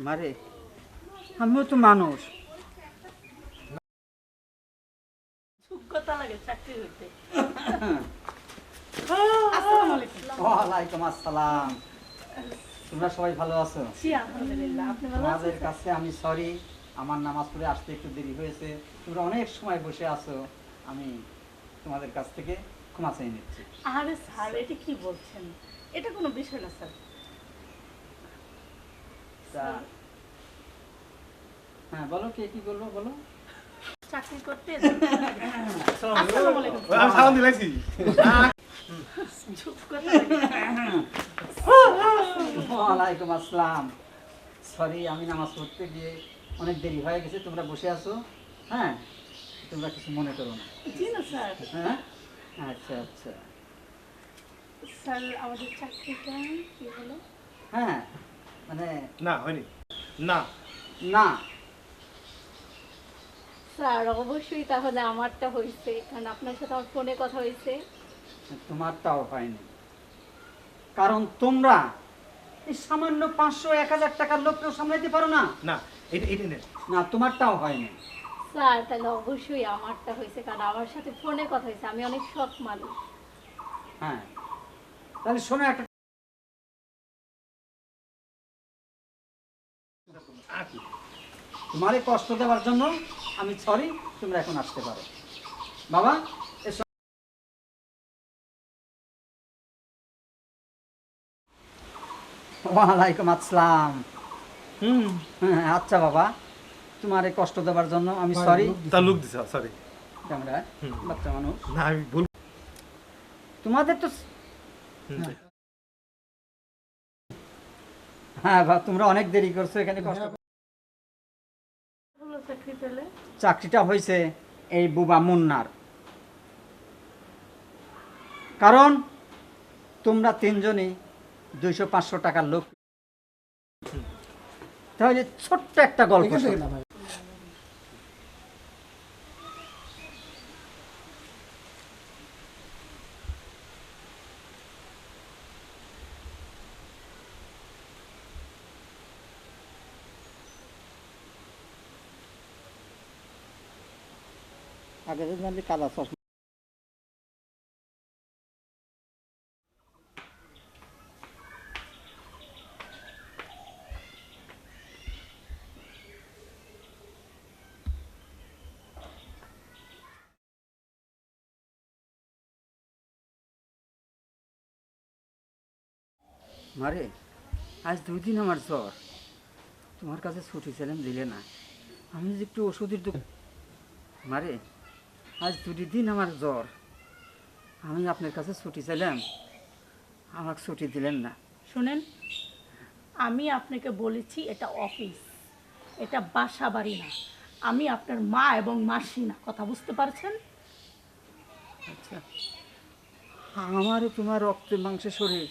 মারে আমিও তো মানুষ। যোগ্যতা লাগে চাকরি হইতে। ওয়ালাইকুম আসসালাম। তোমরা সবাই ভালো আছো? জি আলহামদুলিল্লাহ। আপনি ভালো আছেন? তোমাদের কাছে আমি সরি, আমার নামাজ পড়ে আসতে একটু দেরি হয়েছে। তোমরা অনেক সময় বসে আছো, আমি তোমাদের কাছ থেকে ক্ষমা চেয়ে নিচ্ছি। আরে স্যার এটা কি বলছেন? এটা কোনো বিষয় না স্যার। তা- হ্যাঁ বলো, কে কি বলবো বলো। চাকরি করতে আসসালামু আলাইকুম। আমি সালাম দিলাইছি। যোগ্যতা লাগে। ওয়ালাইকুম আসসালাম। সরি, আমি নামাজ পড়তে গিয়ে অনেক দেরি হয়ে গেছে। তোমরা বসে আছো, হ্যাঁ, তোমরা কিছু মনে করো না। জি না স্যার। হ্যাঁ আচ্ছা আচ্ছা। স্যার আমাদের চাকরিটা কি হলো? হ্যাঁ মানে না হয়নি। না না, স্যার অবশ্যই তাহলে আমারটা হয়েছে, কারণ আপনার সাথে আমার ফোনে কথা হয়েছে। তোমারটাও হয়নি, কারণ তোমরা এই সামান্য 500-1000 টাকার লোককেও সামলাইতে পারো না। না এটা নেন। না, তোমারটাও হয়নি। স্যার তাহলে অবশ্যই আমারটা হয়েছে, কারণ আমার সাথে ফোনে কথা হয়েছে। আমি অনেক সৎ মানুষ। হ্যাঁ তাহলে শোনো, একটা তোমারে কষ্ট দেওয়ার জন্য আমি সরি। তোমরা এখন আসতে পারো। বাবা এসো। ওয়ালাইকুম আসসালাম। আচ্ছা বাবা, তোমারে কষ্ট দেওয়ার জন্য আমি সরি। তা লুক দিছে, সরি। তোমরা বাচ্চা মানুষ, না আমি ভুল। তোমাদের তো হ্যাঁ তোমরা অনেক দেরি করছো এখানে কষ্ট। হলো চাকরি পেলে? চাকরিটা হয়েছে এই বুবা মুন্নার, কারণ তোমরা তিনজনই 200-500 টাকার লোক। তাহলে ছোট্ট একটা গল্প শোনো। আগে যদি কালা চশমা। মারে আজ 2 দিন আমার জ্বর, তোমার কাছে ছুটি ছিলাম, দিলে না। আমি যে একটু ওষুধের দোকান। মারে আজ 2 দিন আমার জ্বর, আমি আপনার কাছে ছুটি চাইলাম, আমাকে ছুটি দিলেন না। শুনেন, আমি আপনাকে বলেছি এটা অফিস, এটা বাসা বাড়ি না। আমি আপনার মা এবং মাসি না, কথা বুঝতে পারছেন? আচ্ছা, আমারও তোমার রক্তে মাংসে শরীর,